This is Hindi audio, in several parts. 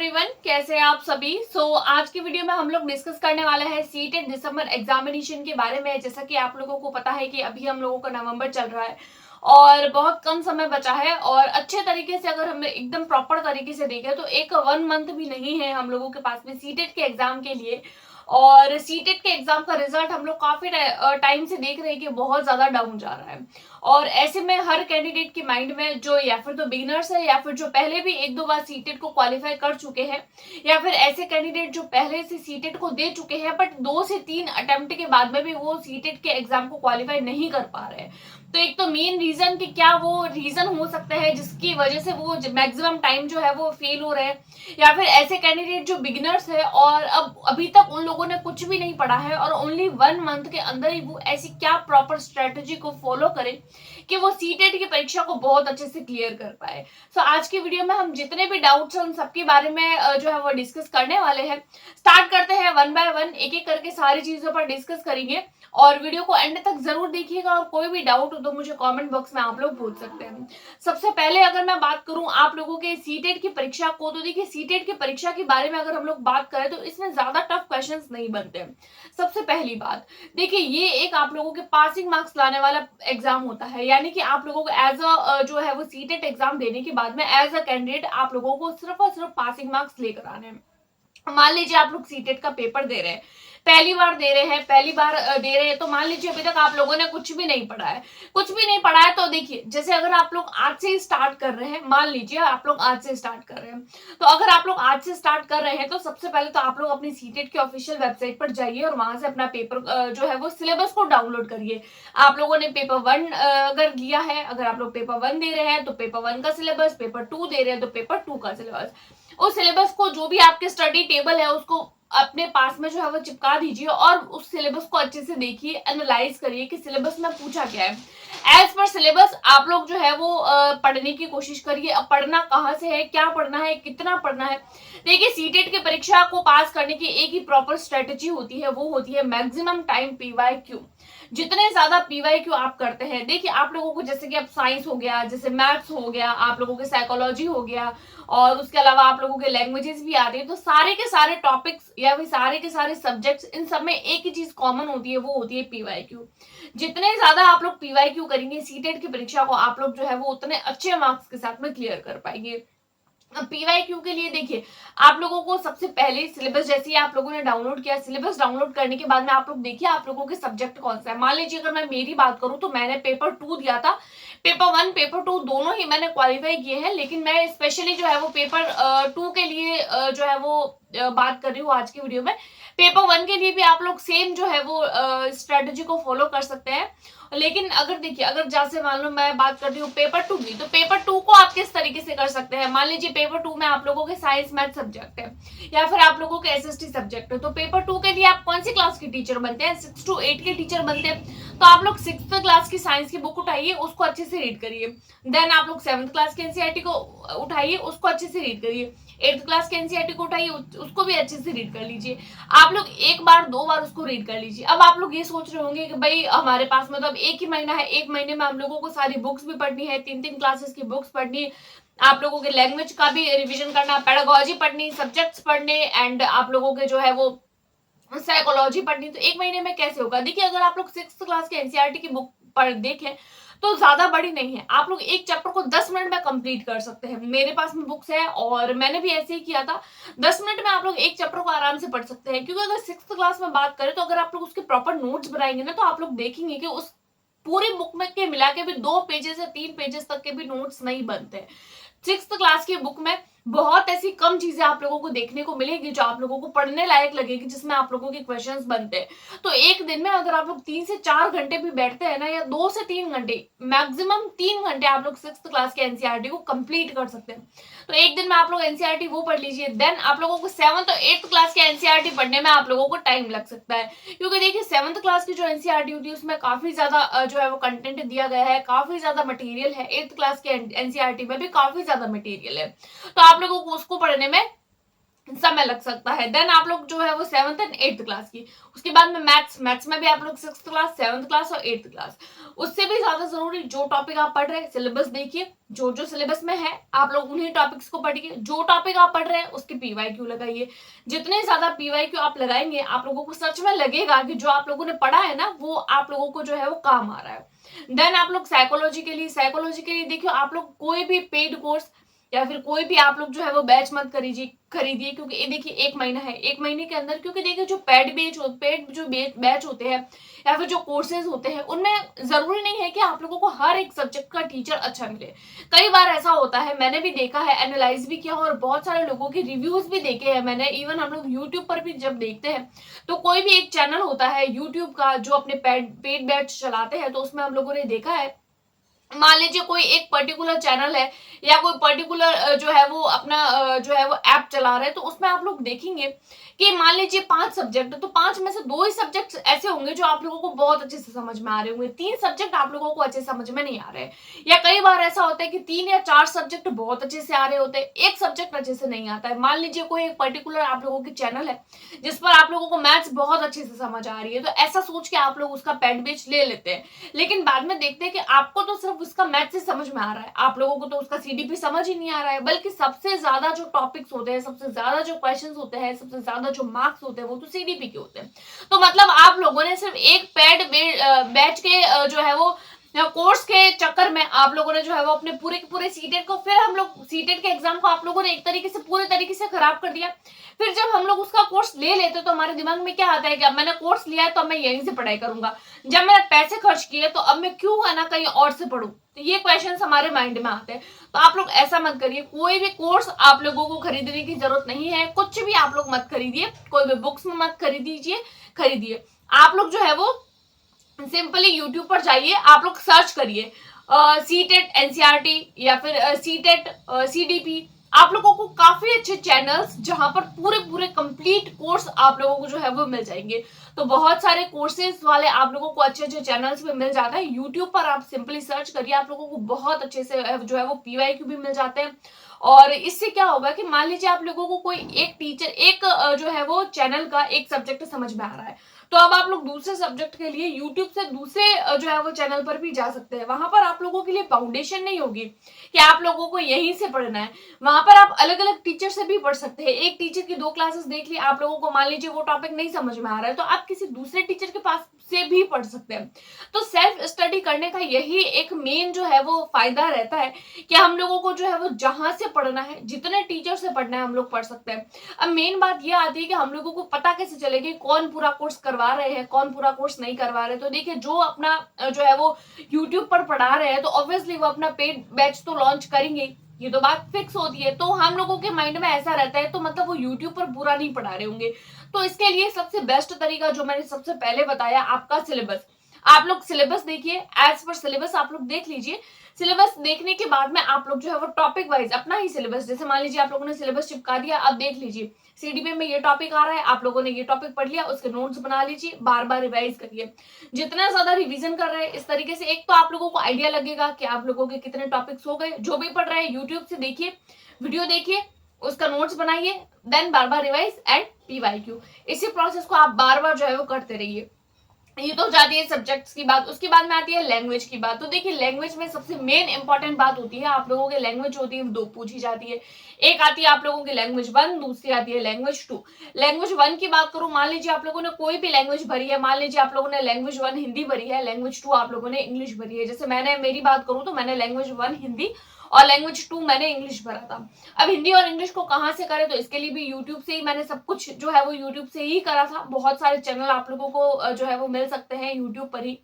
एवरीवन, कैसे हैं आप सभी। आज की वीडियो में हम लोग डिस्कस करने वाला है सीटेट दिसंबर एग्जामिनेशन के बारे में। जैसा कि आप लोगों को पता है कि अभी हम लोगों का नवंबर चल रहा है और बहुत कम समय बचा है। और अच्छे तरीके से अगर हम एकदम प्रॉपर तरीके से देखें तो एक 1 मंथ भी नहीं है हम लोगों के पास में सीटेट के एग्जाम के लिए। और सीटेट के एग्जाम का रिजल्ट हम लोग काफी टाइम से देख रहे हैं कि बहुत ज्यादा डाउन जा रहा है। और ऐसे में हर कैंडिडेट के माइंड में जो या फिर तो बिगिनर्स है या फिर जो पहले भी एक दो बार सीटेट को क्वालिफाई कर चुके हैं या फिर ऐसे कैंडिडेट जो पहले से सीटेट को दे चुके हैं बट 2 से 3 अटेम्प्ट के बाद में भी वो सीटेट के एग्जाम को क्वालिफाई नहीं कर पा रहे हैं। तो एक तो मेन रीजन कि क्या वो रीजन हो सकता है जिसकी वजह से वो मैक्सिमम टाइम जो है वो फेल हो रहे हैं, या फिर ऐसे कैंडिडेट जो बिगिनर्स है और अब अभी तक उन लोगों ने कुछ भी नहीं पढ़ा है और ओनली 1 मंथ के अंदर ही वो ऐसी क्या प्रॉपर स्ट्रेटेजी को फॉलो करें कि वो सीटेट की परीक्षा को बहुत अच्छे से क्लियर कर पाए। आज की वीडियो में हम जितने भी डाउट्स हैं उन सबके बारे में जो है वो डिस्कस करने वाले हैं। स्टार्ट करते हैं 1 बाय 1, एक एक करके सारी चीजों पर डिस्कस करेंगे और वीडियो को एंड तक जरूर देखिएगा। और कोई भी डाउट हो तो मुझे कमेंट बॉक्स में आप लोग पूछ सकते हैं। सबसे पहले अगर मैं बात करूं आप लोगों के सीटेट की परीक्षा को, तो देखिए सीटेट की परीक्षा के बारे में अगर हम लोग बात करें तो इसमें ज्यादा टफ क्वेश्चंस नहीं बनते। सबसे पहली बात देखिए, ये एक आप लोगों के पासिंग मार्क्स लाने वाला एग्जाम होता है, यानी कि आप लोगों को एज अ जो है वो सीटेट एग्जाम देने के बाद में एज अ कैंडिडेट आप लोगों को सिर्फ और सिर्फ पासिंग मार्क्स लेकर आने हैं। मान लीजिए आप लोग सीटेट का पेपर दे रहे हैं, पहली बार दे रहे हैं, पहली बार दे रहे हैं, तो मान लीजिए अभी तक आप लोगों ने कुछ भी नहीं पढ़ा है, कुछ भी नहीं पढ़ा है। तो देखिए जैसे अगर आप लोग आज से ही स्टार्ट कर रहे हैं, मान लीजिए आप लोग आज से स्टार्ट कर रहे हैं, तो अगर आप लोग आज से स्टार्ट कर रहे हैं तो सबसे पहले तो आप लोग अपनी सीटेट की ऑफिशियल वेबसाइट पर जाइए और वहां से अपना पेपर जो है वो सिलेबस को डाउनलोड करिए। आप लोगों ने पेपर 1 अगर लिया है, अगर आप लोग पेपर 1 दे रहे हैं तो पेपर 1 का सिलेबस, पेपर 2 दे रहे हैं तो पेपर 2 का सिलेबस। उस सिलेबस को जो भी आपके स्टडी टेबल है उसको अपने पास में जो है वो चिपका दीजिए और उस सिलेबस को अच्छे से देखिए, एनालाइज करिए कि सिलेबस में पूछा क्या है। एज पर सिलेबस आप लोग जो है वो पढ़ने की कोशिश करिए। अब पढ़ना कहाँ से है, क्या पढ़ना है, कितना पढ़ना है। देखिए सीटेट की परीक्षा को पास करने की एक ही प्रॉपर स्ट्रेटेजी होती है, वो होती है मैक्सिमम टाइम पीवाईक्यू। जितने ज्यादा पीवाईक्यू आप करते हैं, देखिए आप लोगों को जैसे कि अब साइंस हो गया, जैसे मैथ्स हो गया, आप लोगों के साइकोलॉजी हो गया और उसके अलावा आप लोगों के लैंग्वेजेस भी आ रही है, तो सारे के सारे टॉपिक्स या फिर सारे के सारे सब्जेक्ट्स, इन सब में एक ही चीज कॉमन होती है, वो होती है पीवाईक्यू। जितने ज्यादा आप लोग पीवाईक्यू करेंगे सीटेट की परीक्षा को, आप लोग जो है वो उतने अच्छे मार्क्स के साथ में क्लियर कर पाएंगे। पीवाईक्यू के लिए देखिए आप लोगों को सबसे पहले सिलेबस जैसे ही आप लोगों ने डाउनलोड किया, सिलेबस डाउनलोड करने के बाद में आप लोग देखिए आप लोगों के सब्जेक्ट कौन सा है। मान लीजिए अगर मैं मेरी बात करूं तो मैंने पेपर 2 दिया था, पेपर 1 पेपर 2 दोनों ही मैंने क्वालिफाई किए हैं, लेकिन मैं स्पेशली जो है वो पेपर 2 के लिए जो है वो बात कर रही हूँ आज की वीडियो में। पेपर 1 के लिए भी आप लोग सेम जो है वो स्ट्रेटेजी को फॉलो कर सकते हैं। लेकिन अगर देखिए अगर जैसे मान लो मैं बात कर रही हूँ पेपर 2 की, तो पेपर 2 को आप किस तरीके से कर सकते हैं। मान लीजिए पेपर 2 में आप लोगों के साइंस मैथ सब्जेक्ट है या फिर आप लोगों के एसएसटी सब्जेक्ट है, तो पेपर 2 के लिए आप कौन सी क्लास के टीचर बनते हैं, 6 to 8 के टीचर बनते हैं, तो आप लोग 6th क्लास की साइंस की बुक उठाइए, उसको अच्छे से रीड करिए। देन आप लोग 7th क्लास के एनसीईआरटी को उठाइए, उसको अच्छे से रीड करिए। 8th क्लास के एनसीईआरटी को उठाइए, उसको भी अच्छे से रीड कर लीजिए। आप लोग एक बार दो बार उसको रीड कर लीजिए। अब आप लोग ये सोच रहे होंगे कि भाई हमारे पास में तो अब एक ही महीना है, एक महीने में हम लोगों को सारी बुक्स भी पढ़नी है, 3-3 क्लासेस की बुक्स पढ़नी, आप लोगों के लैंग्वेज का भी रिवीजन करना, पेडागोजी पढ़नी, सब्जेक्ट्स पढ़ने एंड आप लोगों के जो है वो साइकोलॉजी पढ़नी, तो एक महीने में कैसे होगा। देखिए अगर आप लोग 6th क्लास के एनसीईआरटी की बुक पढ़ देखें तो ज्यादा बड़ी नहीं है, आप लोग एक चैप्टर को 10 मिनट में कंप्लीट कर सकते हैं। मेरे पास में बुक्स है और मैंने भी ऐसे ही किया था, 10 मिनट में आप लोग एक चैप्टर को आराम से पढ़ सकते हैं। क्योंकि अगर 6th क्लास में बात करें तो अगर आप लोग उसके प्रॉपर नोट्स बनाएंगे ना, तो आप लोग देखेंगे कि उस पूरी बुक में के मिला के भी 2 पेजेस या 3 पेजेस तक के भी नोट्स नहीं बनते। 6th क्लास की बुक में बहुत ऐसी कम चीजें आप लोगों को देखने को मिलेगी जो आप लोगों को पढ़ने लायक लगेगी, जिसमें आप लोगों के क्वेश्चंस बनते हैं। तो एक दिन में अगर आप लोग 3 से 4 घंटे भी बैठते हैं ना, या 2 से 3 घंटे, मैक्सिमम 3 घंटे आप लोग 6th क्लास के एनसीईआरटी को कंप्लीट कर सकते हैं। तो एक दिन में आप लोग एनसीईआरटी वो पढ़ लीजिए। देन आप लोगों को 7th और 8th क्लास के एनसीईआरटी पढ़ने में आप लोगों को टाइम लग सकता है, क्योंकि देखिए 7th क्लास की जो एनसीईआरटी होती है उसमें काफी ज्यादा जो है वो कंटेंट दिया गया है, काफी ज्यादा मटेरियल है। 8th क्लास के एनसीईआरटी में भी काफी ज्यादा मटेरियल है, तो आप लोगों को उसको पढ़ने में समय लग सकता है। देन आप लोग जो है वो 7th एंड 8th क्लास की, उसके बाद में मैथ्स में भी आप लोग 6th क्लास, 7th क्लास और 8th क्लास। उससे भी ज्यादा जरूरी जो टॉपिक आप पढ़ रहे हैं सिलेबस देखिए, जो जो सिलेबस में है आप लोग उन्हीं टॉपिक्स को पढ़िए। जो टॉपिक आप पढ़ रहे हैं उसके पीवाईक्यू लगाइए। जितने ज्यादा पीवाईक्यू आप लगाएंगे आप लोगों को सच में लगेगा कि जो आप लोगों ने पढ़ा है ना वो आप लोगों को जो है वो काम आ रहा है। देन आप लोग साइकोलॉजी के लिए देखिए, आप लोग कोई भी पेड कोर्स या फिर कोई भी आप लोग जो है वो बैच मत खरीदिए, क्योंकि ये देखिए 1 महीना है, 1 महीने के अंदर, क्योंकि देखिए जो पेड जो बैच होते हैं या फिर जो कोर्सेज होते हैं उनमें जरूरी नहीं है कि आप लोगों को हर एक सब्जेक्ट का टीचर अच्छा मिले। कई बार ऐसा होता है, मैंने भी देखा है, एनालाइज भी किया और बहुत सारे लोगों के रिव्यूज भी देखे हैं मैंने। इवन हम लोग यूट्यूब पर भी जब देखते हैं तो कोई भी एक चैनल होता है यूट्यूब का जो अपने पेड बैच चलाते हैं, तो उसमें हम लोगों ने देखा है, मान लीजिए कोई एक पर्टिकुलर चैनल है या कोई पर्टिकुलर जो है वो अपना जो है वो ऐप चला रहे हैं, तो उसमें आप लोग देखेंगे कि मान लीजिए 5 सब्जेक्ट, तो 5 में से 2 ही सब्जेक्ट ऐसे होंगे जो आप लोगों को बहुत अच्छे से समझ में आ रहे होंगे, 3 सब्जेक्ट आप लोगों को अच्छे समझ में नहीं आ रहे हैं। या कई बार ऐसा होता है कि 3 या 4 सब्जेक्ट बहुत अच्छे से आ रहे होते हैं, एक सब्जेक्ट अच्छे से नहीं आता है। मान लीजिए कोई एक पर्टिकुलर आप लोगों की चैनल है जिस पर आप लोगों को मैथ्स बहुत अच्छे से समझ आ रही है, तो ऐसा सोच के आप लोग उसका पेड बैच ले लेते हैं, लेकिन बाद में देखते हैं कि आपको तो सिर्फ उसका मैथ से समझ में आ रहा है, आप लोगों को तो उसका सीडीपी समझ ही नहीं आ रहा है, बल्कि सबसे ज्यादा जो टॉपिक्स होते हैं, सबसे ज्यादा जो क्वेश्चंस होते हैं, सबसे ज्यादा जो मार्क्स होते हैं वो तो सीडीपी के होते हैं। तो मतलब आप लोगों ने सिर्फ एक पेड बैच के जो है वो कोर्स के चक्कर में आप लोगों ने जो है वो अपने पूरे के पूरे सीटेट को, फिर हम लोग सीटेट के एग्जाम को आप लोगों ने एक तरीके से पूरे तरीके से खराब कर दिया। फिर जब हम लोग उसका कोर्स ले लेते तो हमारे दिमाग में क्या आता है कि अब मैंने कोर्स लिया है तो मैं यहीं से पढ़ाई करूंगा, जब मैंने पैसे खर्च किए तो अब मैं क्यों है ना कहीं और से पढ़ूं, तो ये क्वेश्चंस हमारे माइंड में आते हैं। तो आप लोग ऐसा मत करिए, कोई भी कोर्स आप लोगों को खरीदने की जरूरत नहीं है, कुछ भी आप लोग मत खरीदिए, कोई भी बुक्स में मत खरीदिए। आप लोग जो है वो सिंपली यूट्यूब पर जाइए, आप लोग सर्च करिए सीटेट एनसीईआरटी या फिर सीटेट सीडीपी, आप लोगों को काफी अच्छे चैनल्स जहां पर पूरे पूरे कंप्लीट कोर्स आप लोगों को जो है वो मिल जाएंगे। तो बहुत सारे कोर्सेज वाले आप लोगों को अच्छे अच्छे चैनल्स पे मिल जाता है, यूट्यूब पर आप सिंपली सर्च करिए, आप लोगों को बहुत अच्छे से जो है वो पीवाईक्यू भी मिल जाते हैं। और इससे क्या होगा कि मान लीजिए आप लोगों को कोई एक टीचर एक जो है वो चैनल का एक सब्जेक्ट समझ में आ रहा है, तो अब आप लोग दूसरे सब्जेक्ट के लिए यूट्यूब से दूसरे जो है वो चैनल पर भी जा सकते हैं। वहां पर आप लोगों के लिए फाउंडेशन नहीं होगी कि आप लोगों को यहीं से पढ़ना है, वहां पर आप अलग अलग टीचर से भी पढ़ सकते हैं। एक टीचर की 2 क्लासेस देख ली, आप लोगों को मान लीजिए वो टॉपिक नहीं समझ में आ रहा है तो आप किसी दूसरे टीचर के पास से भी पढ़ सकते हैं। तो सेल्फ स्टडी करने का यही एक मेन जो है वो फायदा रहता है कि हम लोगों को जो है वो जहां से पढ़ना है, जितने टीचर से पढ़ना है हम लोग पढ़ सकते हैं। अब मेन बात ये आती है कि हम लोगों को पता कैसे चलेगी कौन पूरा कोर्स करवा रहे हैं, कौन पूरा कोर्स नहीं करवा रहे। तो देखिए जो अपना जो है वो यूट्यूब पर पढ़ा रहे हैं तो ऑब्वियसली वो अपना पेड बैच तो लॉन्च करेंगे, ये तो बात फिक्स होती है। तो हम लोगों के माइंड में ऐसा रहता है तो मतलब वो यूट्यूब पर पूरा नहीं पढ़ा रहे होंगे। तो इसके लिए सबसे बेस्ट तरीका जो मैंने सबसे पहले बताया, आपका सिलेबस। आप लोग सिलेबस देखिए, एज पर सिलेबस आप लोग देख लीजिए। सिलेबस देखने के बाद में आप लोग जो है वो टॉपिक वाइज अपना ही सिलेबस, जैसे मान लीजिए आप लोगों ने सिलेबस चिपका दिया, अब देख लीजिए सीडीपी में ये टॉपिक आ रहा है, आप लोगों ने ये टॉपिक पढ़ लिया, उसके नोट्स बना लीजिए, बार बार रिवाइज करिए। जितना ज्यादा रिवीजन कर रहे हैं इस तरीके से एक तो आप लोगों को आइडिया लगेगा कि आप लोगों के कितने टॉपिक्स हो गए। जो भी पढ़ रहे हैं यूट्यूब से देखिए, वीडियो देखिए, उसका नोट्स बनाइए, देन बार बार रिवाइज एंड पीवाईक्यू। इसी प्रोसेस को आप बार बार जो है वो करते रहिए। ये तो जाती है सब्जेक्ट्स की बात, उसके बाद में आती है लैंग्वेज की बात। तो देखिए लैंग्वेज में सबसे मेन इंपॉर्टेंट बात होती है, आप लोगों की लैंग्वेज होती है 2 पूछी जाती है। एक आती है आप लोगों की लैंग्वेज 1, दूसरी आती है लैंग्वेज 2। लैंग्वेज 1 की बात करूं, मान लीजिए आप लोगों ने कोई भी लैंग्वेज भरी है, मान लीजिए आप लोगों ने लैंग्वेज 1 हिंदी भरी है, लैंग्वेज 2 आप लोगों ने इंग्लिश भरी है। जैसे मैंने मेरी बात करूं तो मैंने लैंग्वेज 1 हिंदी और लैंग्वेज 2 मैंने इंग्लिश भरा था। अब हिंदी और इंग्लिश को कहाँ से करें, तो इसके लिए भी यूट्यूब से ही मैंने सब कुछ जो है वो यूट्यूब से ही करा था। बहुत सारे चैनल आप लोगों को जो है वो मिल सकते हैं यूट्यूब पर ही।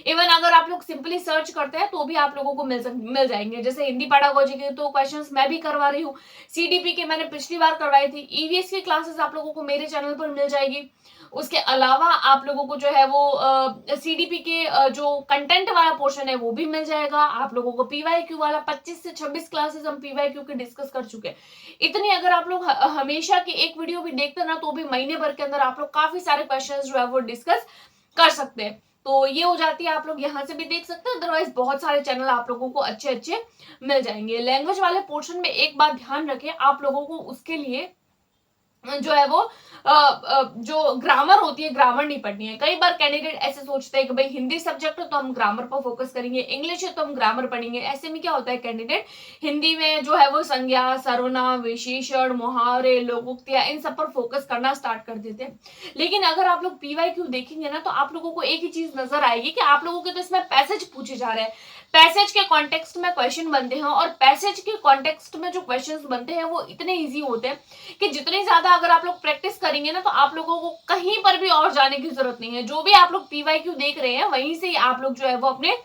इवन अगर आप लोग सिंपली सर्च करते हैं तो भी आप लोगों को मिल जाएंगे। जैसे हिंदी पेडागोजी के तो क्वेश्चंस मैं भी करवा रही हूँ, सीडीपी के मैंने पिछली बार करवाई थी, ईवीएस की क्लासेस आप लोगों को मेरे चैनल पर मिल जाएगी। उसके अलावा आप लोगों को जो है वो सीडीपी के जो कंटेंट वाला पोर्शन है वो भी मिल जाएगा। आप लोगों को पीवाईक्यू वाला 25 से 26 क्लासेस हम पीवाईक्यू के डिस्कस कर चुके हैं। इतनी अगर आप लोग हमेशा की एक वीडियो भी देखते ना तो भी महीने भर के अंदर आप लोग काफी सारे क्वेश्चंस जो है वो डिस्कस कर सकते हैं। तो ये हो जाती है, आप लोग यहाँ से भी देख सकते हैं, अदरवाइज बहुत सारे चैनल आप लोगों को अच्छे अच्छे मिल जाएंगे। लैंग्वेज वाले पोर्शन में एक बात ध्यान रखें, आप लोगों को उसके लिए जो है वो जो ग्रामर होती है, ग्रामर नहीं पढ़नी है। कई बार कैंडिडेट ऐसे सोचते हैं कि भाई हिंदी सब्जेक्ट है तो हम ग्रामर पर फोकस करेंगे, इंग्लिश है तो हम ग्रामर पढ़ेंगे। ऐसे में क्या होता है, कैंडिडेट हिंदी में जो है वो संज्ञा, सर्वनाम, विशेषण, मुहावरे, लोकोक्तियां, इन सब पर फोकस करना स्टार्ट कर देते हैं। लेकिन अगर आप लोग पीवाईक्यू देखेंगे ना, तो आप लोगों को एक ही चीज नजर आएगी कि आप लोगों के तो इसमें पैसेज पूछे जा रहे हैं, पैसेज के कॉन्टेक्स्ट में क्वेश्चन बनते हैं, और पैसेज के कॉन्टेक्स्ट में जो क्वेश्चंस बनते हैं वो इतने इजी होते हैं कि जितनी ज्यादा अगर आप लोग प्रैक्टिस करेंगे ना, तो आप लोगों को कहीं पर भी और जाने की जरूरत नहीं है। जो भी आप लोग पीवाईक्यू देख रहे हैं वहीं से ही आप लोग जो है वो अपने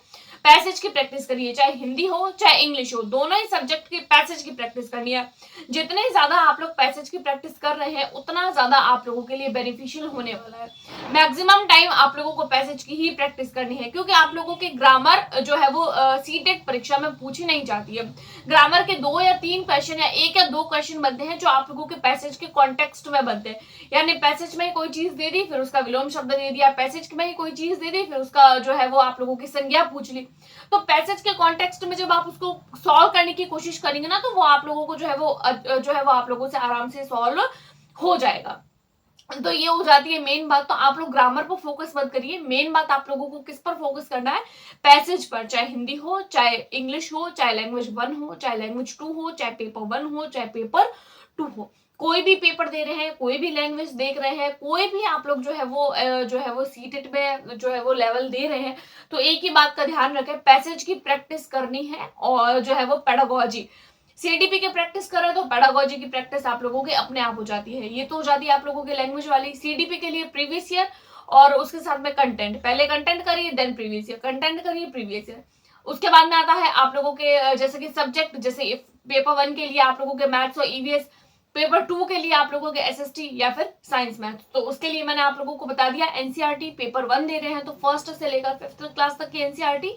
पैसेज की प्रैक्टिस करिए, चाहे हिंदी हो चाहे इंग्लिश हो, दोनों ही सब्जेक्ट की पैसेज की प्रैक्टिस करनी है। जितने ज्यादा आप लोग पैसेज की प्रैक्टिस कर रहे हैं उतना ज्यादा आप लोगों के लिए बेनिफिशियल होने वाला है। मैक्सिमम टाइम आप लोगों को पैसेज की ही प्रैक्टिस करनी है, क्योंकि आप लोगों की ग्रामर जो है वो सीटेट परीक्षा में पूछी नहीं जाती है। ग्रामर के 2 या 3 क्वेश्चन या 1 या 2 क्वेश्चन बनते हैं जो आप लोगों के पैसेज के कॉन्टेक्स्ट में बनते हैं। यानी पैसेज में ही कोई चीज दे दी, फिर उसका विलोम शब्द दे दिया, पैसेज में ही कोई चीज दे दी, फिर उसका जो है वो आप लोगों की संज्ञा पूछ ली। तो पैसेज के कॉन्टेक्स्ट में जब आप उसको सॉल्व करने की कोशिश करेंगे ना, तो वो आप लोगों को जो है वो आप लोगों से आराम से सॉल्व हो जाएगा। तो ये हो जाती है मेन बात। तो आप लोग ग्रामर पर फोकस मत करिए, मेन बात आप लोगों को किस पर फोकस करना है, पैसेज पर। चाहे हिंदी हो, चाहे इंग्लिश हो, चाहे लैंग्वेज 1 हो, चाहे लैंग्वेज 2 हो, चाहे पेपर 1 हो, चाहे पेपर 2 हो, कोई भी पेपर दे रहे हैं, कोई भी लैंग्वेज देख रहे हैं, कोई भी आप लोग जो है वो सीटेट में जो है वो लेवल दे रहे हैं, तो एक ही बात का ध्यान रखें, पैसेज की प्रैक्टिस करनी है। और जो है वो पेडागोजी, सीडीपी की प्रैक्टिस कर रहे हैं तो पेडागोजी की प्रैक्टिस आप लोगों के अपने आप हो जाती है। ये तो हो जाती है आप लोगों के लैंग्वेज वाली। सीडीपी के लिए प्रीवियस ईयर और उसके साथ में कंटेंट, पहले कंटेंट करिए देन प्रीवियस ईयर, कंटेंट करिए प्रीवियस ईयर। उसके बाद में आता है आप लोगों के जैसे कि सब्जेक्ट, जैसे पेपर 1 के लिए आप लोगों के मैथ्स और ईवीएस, पेपर 2 के लिए आप लोगों के एसएसटी या फिर साइंस मैथ। तो उसके लिए मैंने आप लोगों को बता दिया एनसीईआरटी। पेपर 1 दे रहे हैं तो फर्स्ट से लेकर 5th क्लास तक की एनसीईआरटी,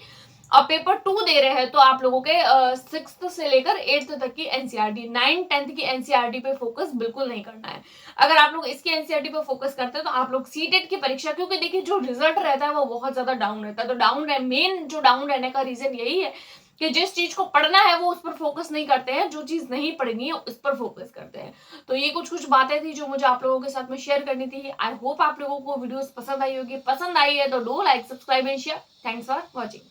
और पेपर 2 दे रहे हैं तो आप लोगों के 6th से लेकर 8th तक की एनसीईआरटी। 9th 10th की एनसीईआरटी पे फोकस बिल्कुल नहीं करना है। अगर आप लोग इसकी एनसीईआरटी पे फोकस करते हैं तो आप लोग सीटेट की परीक्षा, क्योंकि देखिए जो रिजल्ट रहता है वो बहुत ज्यादा डाउन रहता है, तो डाउन मेन जो डाउन रहने का रीजन यही है कि जिस चीज को पढ़ना है वो उस पर फोकस नहीं करते हैं, जो चीज नहीं पढ़नी है उस पर फोकस करते हैं। तो ये कुछ बातें थी जो मुझे आप लोगों के साथ में शेयर करनी थी। आई होप आप लोगों को वीडियोस पसंद आई होगी। पसंद आई है तो do like, subscribe and share. Thanks for watching.